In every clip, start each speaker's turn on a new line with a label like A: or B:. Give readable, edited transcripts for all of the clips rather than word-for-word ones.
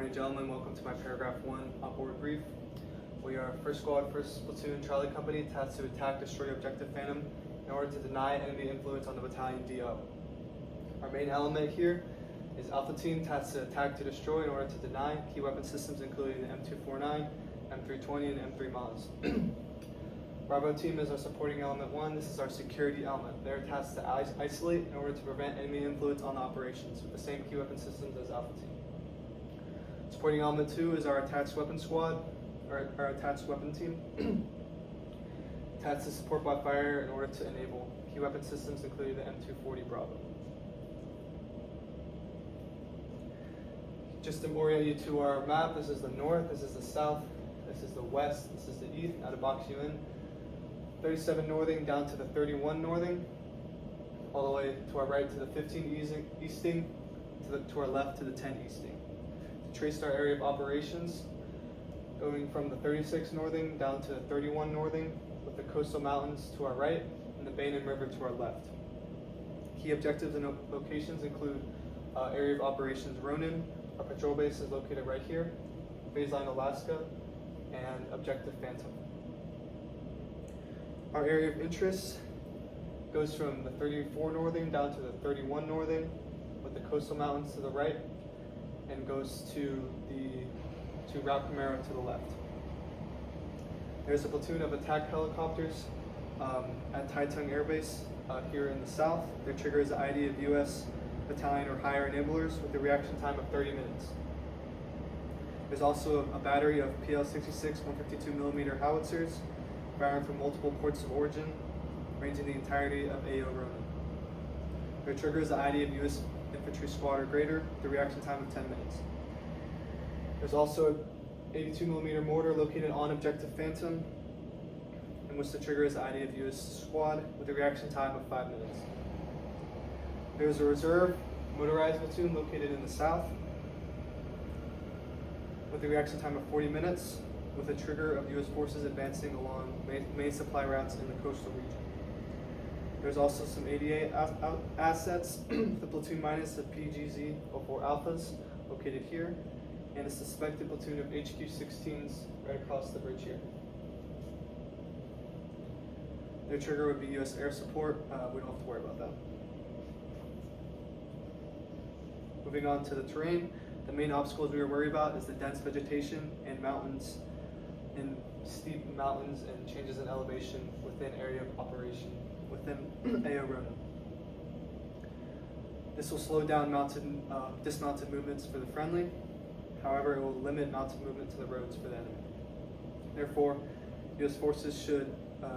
A: morning, gentlemen. Welcome to my paragraph 1 board brief. We are 1st Squad, 1st Platoon, Charlie Company, tasked to attack, destroy Objective Phantom in order to deny enemy influence on the battalion DO. Our main element here is Alpha Team, tasked to attack, to destroy in order to deny key weapon systems including the M249, M320, and M3 Maz. Bravo Team is our supporting element 1. This is our security element. They are tasked to isolate in order to prevent enemy influence on the operations with the same key weapon systems as Alpha Team. Supporting element 2 is our attached weapon squad, or our attached weapon team. Tasked to support by fire in order to enable key weapon systems including the M240 Bravo. Just to orient you to our map, this is the north, this is the south, this is the west, this is the east. Now to box you in, 37 northing down to the 31 northing, all the way to our right to the 15 easting, to our left to the 10 easting. To trace our area of operations, going from the 36 northing down to the 31 northing, with the coastal mountains to our right and the Bainan River to our left. Key objectives and locations include area of operations Ronin. Our patrol base is located right here, phase line Alaska, and Objective Phantom. Our area of interest goes from the 34 northing down to the 31 northing, with the coastal mountains to the right, and goes to Route Camaro to the left. There's a platoon of attack helicopters at Taitung Air Base here in the south. Their trigger is the ID of U.S. battalion or higher enablers with a reaction time of 30 minutes. There's also a battery of PL-66 152mm howitzers firing from multiple ports of origin, ranging the entirety of AO Ronin. Their trigger is the ID of U.S. infantry squad or greater, with a reaction time of 10 minutes. There's also an 82mm mortar located on Objective Phantom, in which the trigger is the ID of U.S. squad, with a reaction time of 5 minutes. There's a reserve motorized platoon located in the south, with a reaction time of 40 minutes, with a trigger of U.S. forces advancing along main supply routes in the coastal region. There's also some ADA assets, the platoon minus of PGZ-04 Alphas located here, and a suspected platoon of HQ-16s right across the bridge here. Their trigger would be U.S. air support. We don't have to worry about that. Moving on to the terrain, the main obstacles we were worried about is the dense vegetation and mountains, and steep mountains and changes in elevation within area of operation within AO Ronin. This will slow down dismounted movements for the friendly. However, it will limit mounted movement to the roads for the enemy. Therefore, U.S. forces should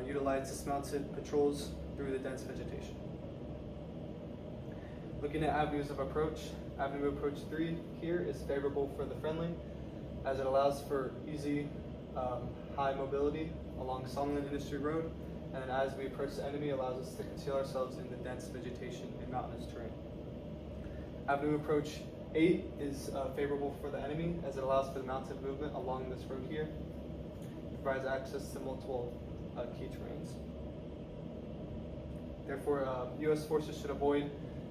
A: utilize dismounted patrols through the dense vegetation. Looking at avenues of approach, Avenue Approach 3 here is favorable for the friendly, as it allows for easy, high mobility along Songland Industry Road, and as we approach the enemy, allows us to conceal ourselves in the dense vegetation and mountainous terrain. Avenue Approach 8 is favorable for the enemy, as it allows for the mounted movement along this road here. It provides access to multiple key terrains. Therefore, U.S. forces should avoid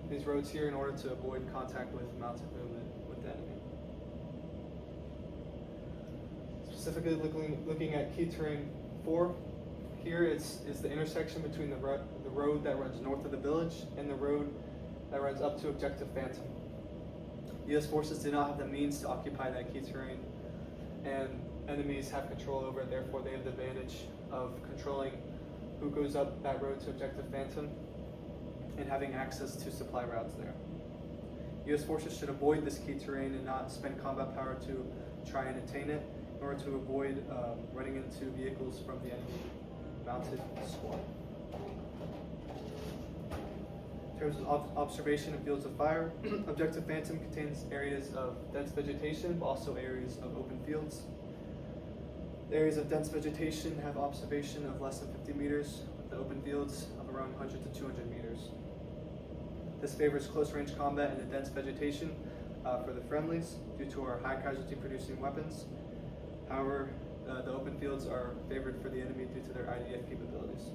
A: these roads here in order to avoid contact with mounted movement with the enemy. Specifically looking at key terrain 4, here is the intersection between the road that runs north of the village and the road that runs up to Objective Phantom. U.S. forces do not have the means to occupy that key terrain, and enemies have control over it. Therefore, they have the advantage of controlling who goes up that road to Objective Phantom and having access to supply routes there. U.S. forces should avoid this key terrain and not spend combat power to try and attain it, in order to avoid running into vehicles from the enemy mounted squad. In terms of observation and fields of fire, Objective Phantom contains areas of dense vegetation, but also areas of open fields. The areas of dense vegetation have observation of less than 50 meters, with the open fields of around 100 to 200 meters. This favors close-range combat in the dense vegetation for the friendlies due to our high casualty-producing weapons. However, the open fields are favored for the enemy due to their IDF capabilities.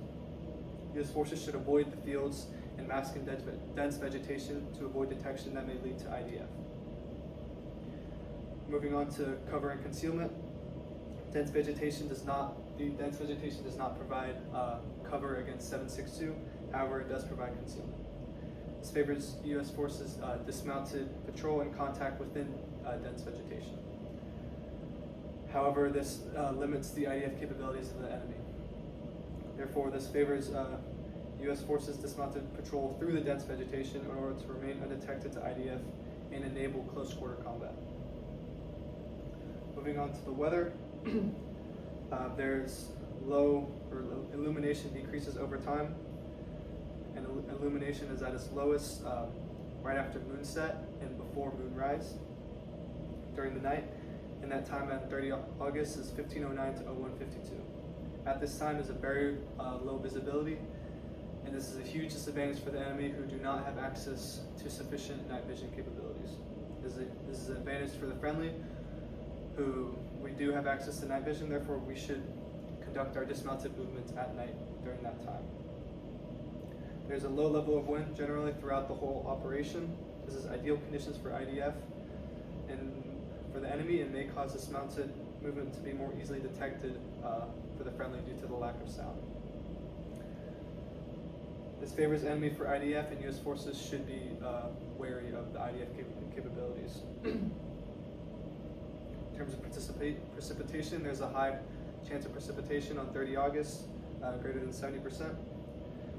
A: U.S. forces should avoid the fields and mask in dense vegetation to avoid detection that may lead to IDF. Moving on to cover and concealment. The dense vegetation does not provide cover against 762. However, it does provide concealment. This favors U.S. forces dismounted patrol in contact within dense vegetation. However, this limits the IDF capabilities of the enemy. Therefore, this favors U.S. forces dismounted patrol through the dense vegetation in order to remain undetected to IDF and enable close quarter combat. Moving on to the weather, there's illumination decreases over time, and illumination is at its lowest right after moonset and before moonrise during the night, and that time at 30 August is 1509 to 0152. At this time is a very low visibility, and this is a huge disadvantage for the enemy who do not have access to sufficient night vision capabilities. This is an advantage for the friendly, who we do have access to night vision, therefore we should conduct our dismounted movements at night during that time. There's a low level of wind generally throughout the whole operation. This is ideal conditions for IDF and for the enemy, and may cause dismounted movement to be more easily detected for the friendly due to the lack of sound. This favors enemy for IDF, and U.S. forces should be wary of the IDF capabilities. In terms of precipitation, there's a high chance of precipitation on 30 August, greater than 70%.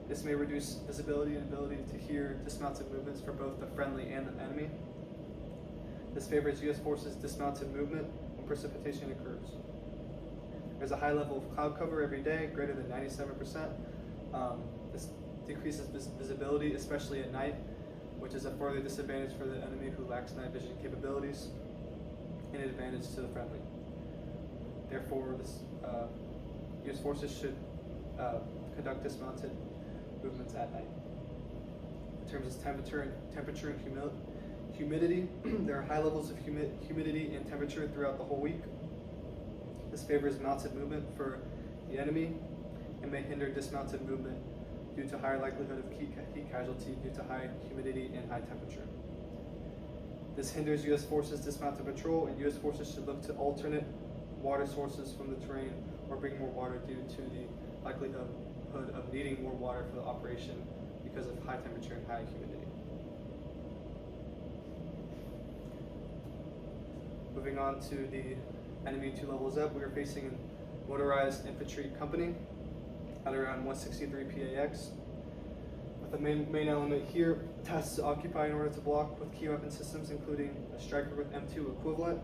A: This may reduce visibility and ability to hear dismounted movements for both the friendly and the enemy. This favors U.S. forces dismounted movement when precipitation occurs. There's a high level of cloud cover every day, greater than 97%. This decreases visibility, especially at night, which is a further disadvantage for the enemy who lacks night vision capabilities, and an advantage to the friendly. Therefore, U.S. forces should conduct dismounted movements at night. In terms of temperature and humidity, there are high levels of humidity and temperature throughout the whole week. This favors mounted movement for the enemy and may hinder dismounted movement due to higher likelihood of heat casualty due to high humidity and high temperature. This hinders U.S. forces dismounted patrol, and U.S. forces should look to alternate water sources from the terrain or bring more water due to the likelihood of needing more water for the operation because of high temperature and high humidity. Moving on to the enemy 2 levels up, we are facing a motorized infantry company at around 163 PAX. With the main element here, tasks to occupy in order to block with key weapon systems including a striker with M2 equivalent,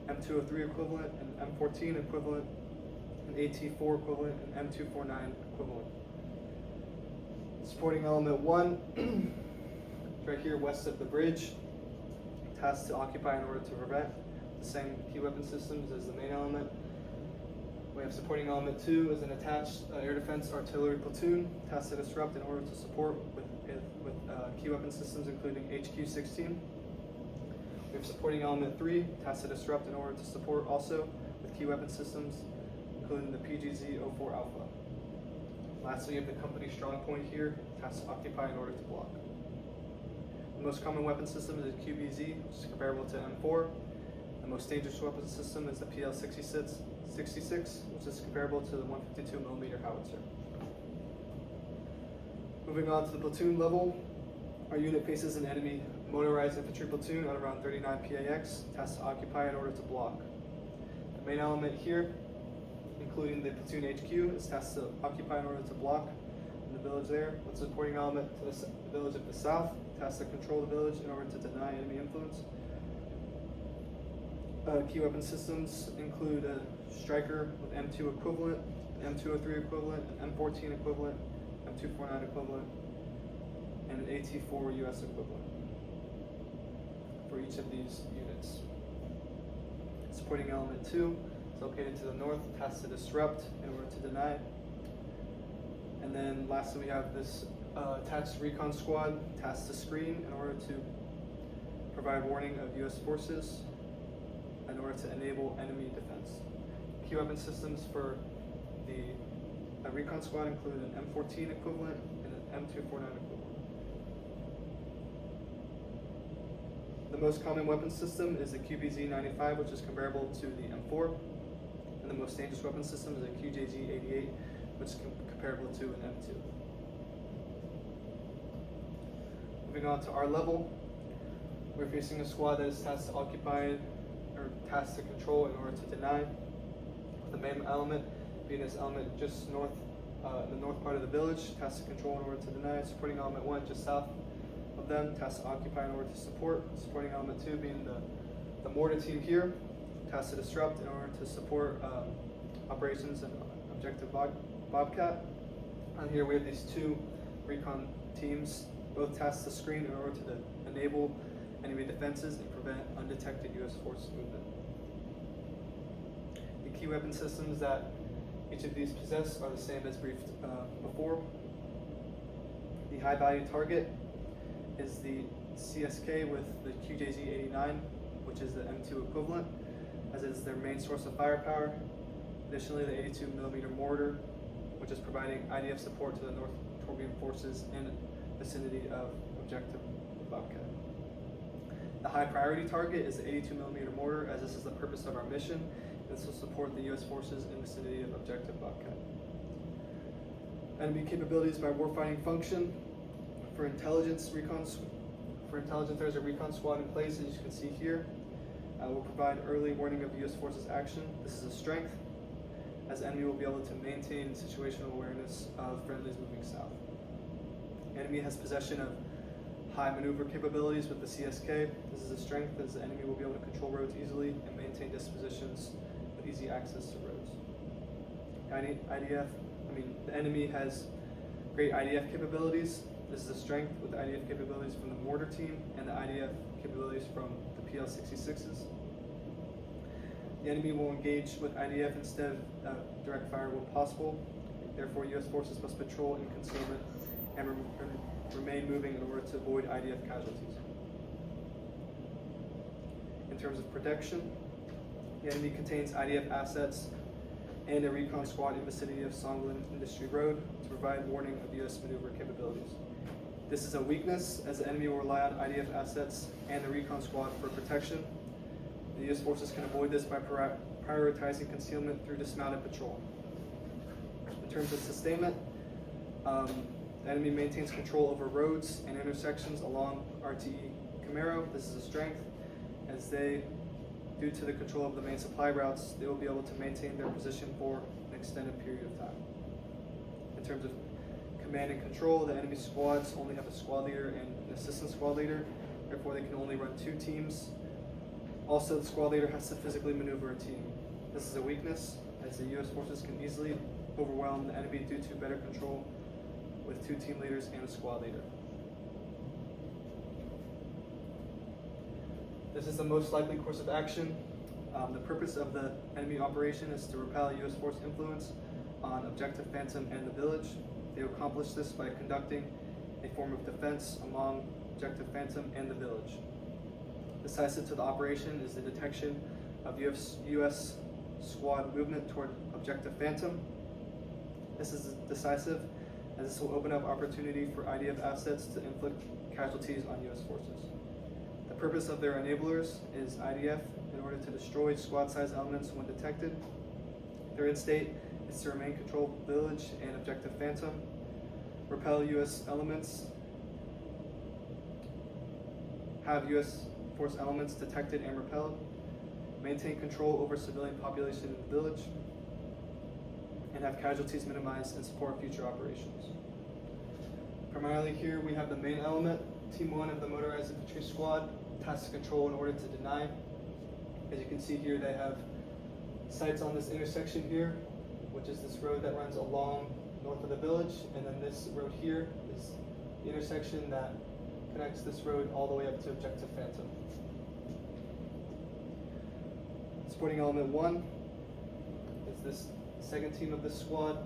A: M203 equivalent, and M14 equivalent, an AT4 equivalent, and M249 equivalent. Supporting element 1, right here west of the bridge, tasks to occupy in order to prevent, the same key weapon systems as the main element. We have supporting element 2 as an attached air defense artillery platoon, tasked to disrupt in order to support with key weapon systems including HQ-16. We have supporting element 3, tasked to disrupt in order to support also with key weapon systems including the PGZ-04 Alpha. Lastly, we have the company strong point here, tasked to occupy in order to block. The most common weapon system is the QBZ, which is comparable to M4. The most dangerous weapon system is the PL-66, which is comparable to the 152mm howitzer. Moving on to the platoon level, our unit faces an enemy motorized infantry platoon at around 39 PAX, tasked to occupy in order to block. The main element here, including the platoon HQ, is tasked to occupy in order to block in the village there, with supporting element to the village of the south, tasked to control the village in order to deny enemy influence. Key weapon systems include a striker with M2 equivalent, M203 equivalent, M14 equivalent, M249 equivalent, and an AT4 US equivalent for each of these units. Supporting element 2 is located to the north, tasked to disrupt in order to deny. And then lastly, we have this attached recon squad tasked to screen in order to provide warning of US forces in order to enable enemy defense. Key weapon systems for the recon squad include an M14 equivalent and an M249 equivalent. The most common weapon system is the QBZ-95, which is comparable to the M4, and the most dangerous weapon system is a QJZ-88, which is comparable to an M2. Moving on to our level, we're facing a squad that is tasked to occupy or tasked to control in order to deny. The main element being this element just north, in the north part of the village, tasked to control in order to deny. Supporting element 1 just south of them, tasked to occupy in order to support. Supporting element 2 being the mortar team here, tasked to disrupt in order to support operations and objective Bobcat. And here we have these two recon teams, both tasked to screen in order to enable enemy defenses and prevent undetected U.S. force movement. The key weapon systems that each of these possess are the same as briefed before. The high value target is the CSK with the QJZ-89, which is the M2 equivalent, as it is their main source of firepower. Additionally, the 82mm mortar, which is providing IDF support to the North Torbian forces in vicinity of objective Bobcat. The high priority target is the 82mm mortar, as this is the purpose of our mission. This will support the U.S. forces in vicinity of objective Bobcat. Enemy capabilities by warfighting function. For intelligence, there's a recon squad in place, as you can see here. Will provide early warning of U.S. forces action. This is a strength, as the enemy will be able to maintain situational awareness of friendlies moving south. Enemy has possession of high maneuver capabilities with the CSK. This is a strength, as the enemy will be able to control roads easily and maintain dispositions with easy access to roads. The enemy has great IDF capabilities. This is a strength with the IDF capabilities from the mortar team and the IDF capabilities from the PL-66s. The enemy will engage with IDF instead of direct fire when possible. Therefore, U.S. forces must patrol in concealment and remain moving in order to avoid IDF casualties. In terms of protection, the enemy contains IDF assets and a recon squad in vicinity of Songlan Industry Road to provide warning of U.S. maneuver capabilities. This is a weakness, as the enemy will rely on IDF assets and the recon squad for protection. The U.S. forces can avoid this by prioritizing concealment through dismounted patrol. In terms of sustainment, the enemy maintains control over roads and intersections along RTE Camaro. This is a strength, as due to the control of the main supply routes, they will be able to maintain their position for an extended period of time. In terms of command and control, the enemy squads only have a squad leader and an assistant squad leader. Therefore, they can only run 2 teams. Also, the squad leader has to physically maneuver a team. This is a weakness, as the U.S. forces can easily overwhelm the enemy due to better control with 2 team leaders and a squad leader. This is the most likely course of action. The purpose of the enemy operation is to repel U.S. force influence on Objective Phantom and the village. They will accomplish this by conducting a form of defense among Objective Phantom and the village. Decisive to the operation is the detection of U.S. squad movement toward Objective Phantom. This is decisive, as this will open up opportunity for IDF assets to inflict casualties on U.S. forces. The purpose of their enablers is IDF in order to destroy squad-size elements when detected. Their end state is to remain control of the village and Objective Phantom, repel U.S. elements, have U.S. force elements detected and repelled, maintain control over civilian population in the village, and have casualties minimized and support future operations. Primarily here we have the main element, Team 1 of the Motorized Infantry Squad, tasked to control in order to deny. As you can see here, they have sights on this intersection here, which is this road that runs along north of the village, and then this road here is the intersection that connects this road all the way up to Objective Phantom. Supporting element 1 is this second team of this squad,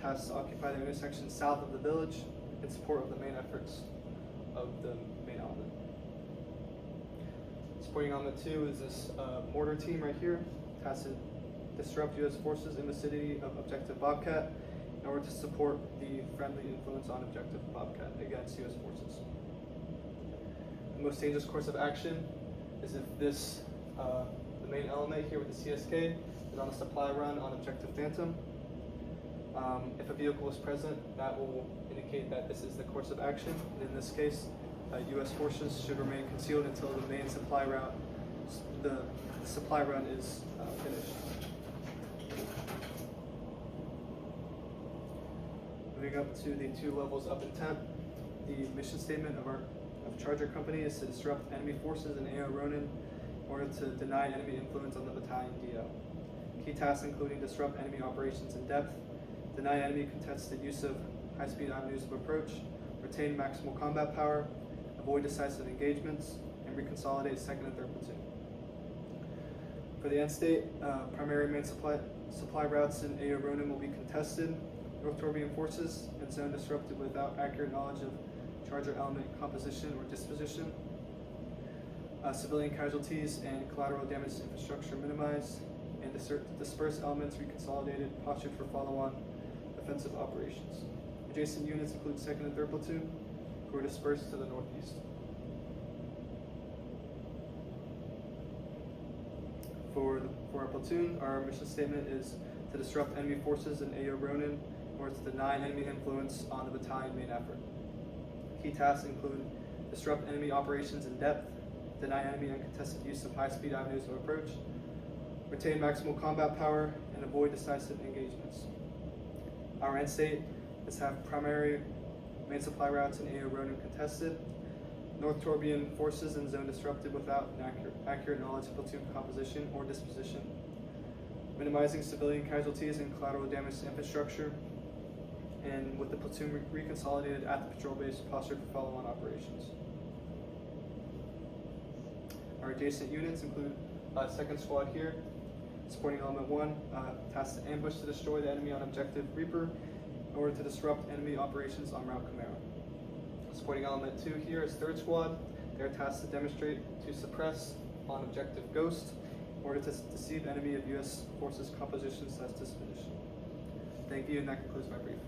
A: tasked to occupy the intersection south of the village in support of the main efforts of the main element. Supporting element 2 is this mortar team right here, tasked to disrupt U.S. forces in the vicinity of Objective Bobcat in order to support the friendly influence on Objective Bobcat against U.S. forces. The most dangerous course of action is if the main element here with the CSK is on a supply run on Objective Phantom. If a vehicle is present, that will indicate that this is the course of action. And in this case, U.S. forces should remain concealed until the main supply route, the supply run is finished. Moving up to the 2 levels up in temp, the mission statement of Charger Company is to disrupt enemy forces in AO Ronin in order to deny enemy influence on the battalion DO. Key tasks including disrupt enemy operations in depth, deny enemy contested use of high-speed avenues of approach, retain maximal combat power, avoid decisive engagements, and reconsolidate 2nd and 3rd platoon. For the end state, primary main supply routes in AO Ronin will be contested. North Torbian forces and zone disrupted without accurate knowledge of Charger element composition or disposition. Civilian casualties and collateral damage to infrastructure minimized, and dispersed elements reconsolidated, postured for follow-on offensive operations. Adjacent units include 2nd and 3rd platoon, who are dispersed to the northeast. For our platoon, our mission statement is to disrupt enemy forces in AO Ronin in order to deny enemy influence on the battalion main effort. Key tasks include disrupt enemy operations in depth, deny enemy uncontested use of high-speed avenues of approach, retain maximal combat power, and avoid decisive engagements. Our end state is to have primary main supply routes in AO Ronin contested, North Torbian forces and zone disrupted without an accurate knowledge of platoon composition or disposition, minimizing civilian casualties and collateral damage to infrastructure, and with the platoon reconsolidated at the patrol base, postured for follow-on operations. Our adjacent units include 2nd Squad here, supporting Element 1, tasked to ambush to destroy the enemy on Objective Reaper in order to disrupt enemy operations on Route Camaro. Supporting Element 2 here is 3rd Squad. They are tasked to demonstrate to suppress on Objective Ghost in order to deceive enemy of U.S. forces composition/disposition. Thank you, and that concludes my brief.